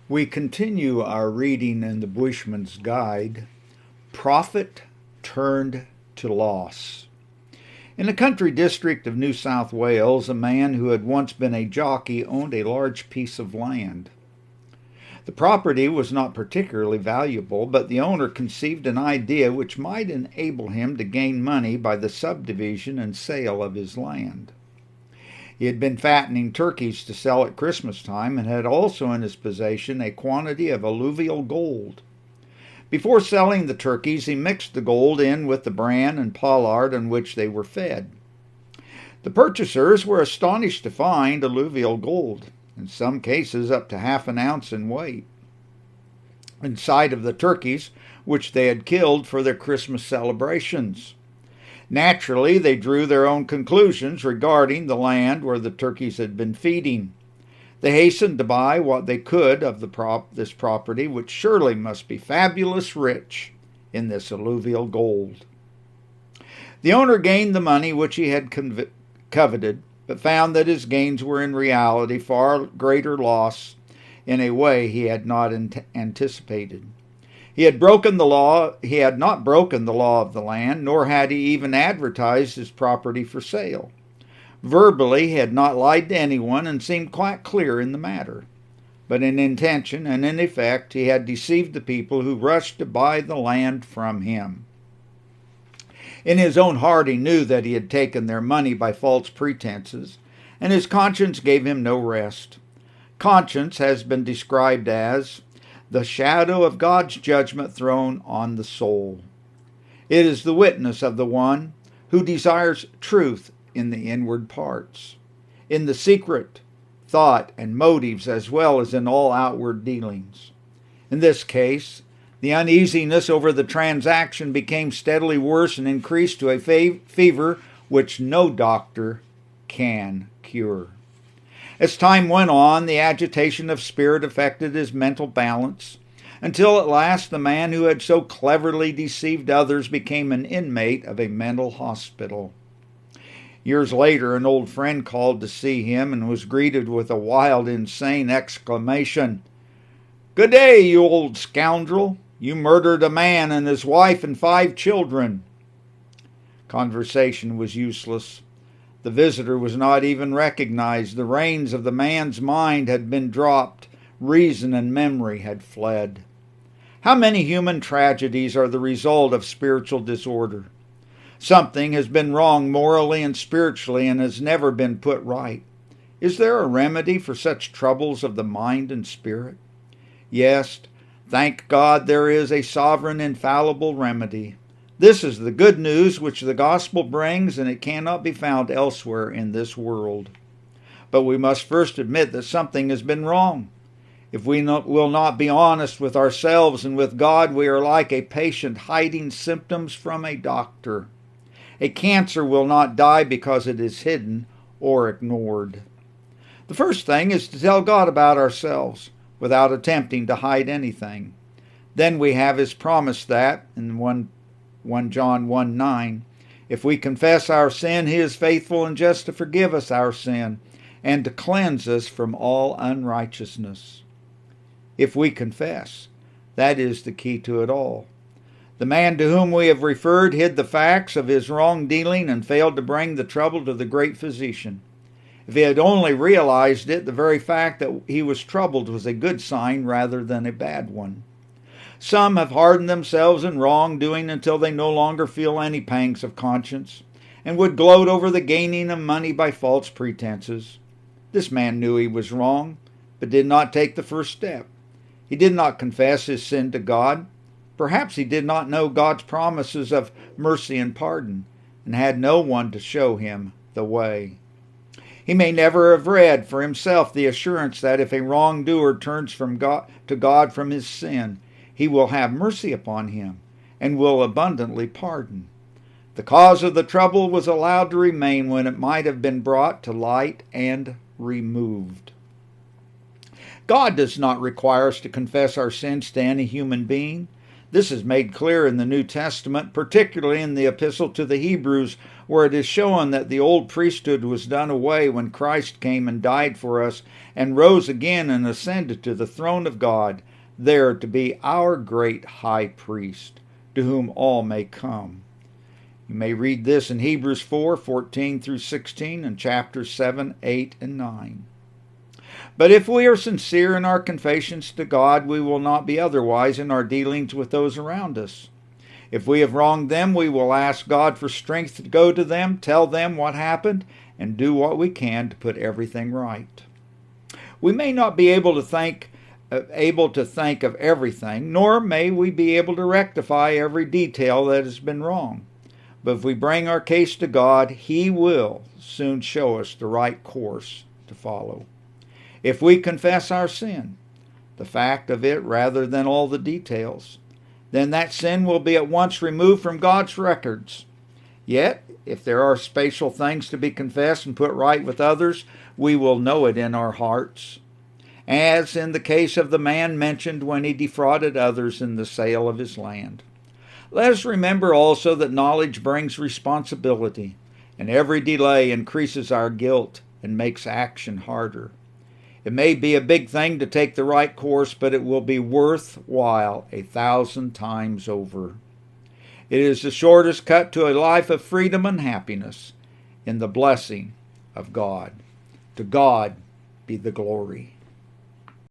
We continue our reading in the Bushman's Guide, Profit Turned to Loss. In the country district of New South Wales, a man who had once been a jockey owned a large piece of land. The property was not particularly valuable, but the owner conceived an idea which might enable him to gain money by the subdivision and sale of his land. He had been fattening turkeys to sell at Christmas time and had also in his possession a quantity of alluvial gold. Before selling the turkeys, he mixed the gold in with the bran and pollard on which they were fed. The purchasers were astonished to find alluvial gold, in some cases up to half an ounce in weight, inside of the turkeys which they had killed for their Christmas celebrations. Naturally, they drew their own conclusions regarding the land where the turkeys had been feeding. They hastened to buy what they could of this property, which surely must be fabulous rich in this alluvial gold. The owner gained the money which he had coveted, but found that his gains were in reality far greater loss in a way he had not anticipated. He had not broken the law of the land, nor had he even advertised his property for sale. Verbally, he had not lied to anyone and seemed quite clear in the matter. But in intention and in effect, he had deceived the people who rushed to buy the land from him. In his own heart, he knew that he had taken their money by false pretenses, and his conscience gave him no rest. Conscience has been described as the shadow of God's judgment thrown on the soul. It is the witness of the one who desires truth in the inward parts, in the secret thought and motives as well as in all outward dealings. In this case, the uneasiness over the transaction became steadily worse and increased to a fever which no doctor can cure. As time went on, the agitation of spirit affected his mental balance, until at last the man who had so cleverly deceived others became an inmate of a mental hospital. Years later, an old friend called to see him and was greeted with a wild, insane exclamation. "Good day, you old scoundrel! You murdered a man and his wife and 5 children." Conversation was useless. The visitor was not even recognized. The reins of the man's mind had been dropped. Reason and memory had fled. How many human tragedies are the result of spiritual disorder? Something has been wrong morally and spiritually and has never been put right. Is there a remedy for such troubles of the mind and spirit? Yes, thank God there is a sovereign, infallible remedy. This is the good news which the gospel brings, and it cannot be found elsewhere in this world. But we must first admit that something has been wrong. If we will not be honest with ourselves and with God, we are like a patient hiding symptoms from a doctor. A cancer will not die because it is hidden or ignored. The first thing is to tell God about ourselves without attempting to hide anything. Then we have his promise that, in 1 John 1:9, if we confess our sin, he is faithful and just to forgive us our sin and to cleanse us from all unrighteousness. If we confess, that is the key to it all. The man to whom we have referred hid the facts of his wrongdealing and failed to bring the trouble to the great physician. If he had only realized it, the very fact that he was troubled was a good sign rather than a bad one. Some have hardened themselves in wrongdoing until they no longer feel any pangs of conscience, and would gloat over the gaining of money by false pretenses. This man knew he was wrong, but did not take the first step. He did not confess his sin to God. Perhaps he did not know God's promises of mercy and pardon, and had no one to show him the way. He may never have read for himself the assurance that if a wrongdoer turns to God from his sin, he will have mercy upon him and will abundantly pardon. The cause of the trouble was allowed to remain when it might have been brought to light and removed. God does not require us to confess our sins to any human being. This is made clear in the New Testament, particularly in the Epistle to the Hebrews, where it is shown that the old priesthood was done away when Christ came and died for us and rose again and ascended to the throne of God, there to be our great high priest, to whom all may come. You may read this in Hebrews 4:14 through 16, and chapters 7, 8, and 9. But if we are sincere in our confessions to God, we will not be otherwise in our dealings with those around us. If we have wronged them, we will ask God for strength to go to them, tell them what happened, and do what we can to put everything right. We may not be able to think of everything, nor may we be able to rectify every detail that has been wrong. But if we bring our case to God, He will soon show us the right course to follow. If we confess our sin, the fact of it rather than all the details, then that sin will be at once removed from God's records. Yet, if there are special things to be confessed and put right with others, we will know it in our hearts, as in the case of the man mentioned when he defrauded others in the sale of his land. Let us remember also that knowledge brings responsibility, and every delay increases our guilt and makes action harder. It may be a big thing to take the right course, but it will be worthwhile 1,000 times over. It is the shortest cut to a life of freedom and happiness in the blessing of God. To God be the glory.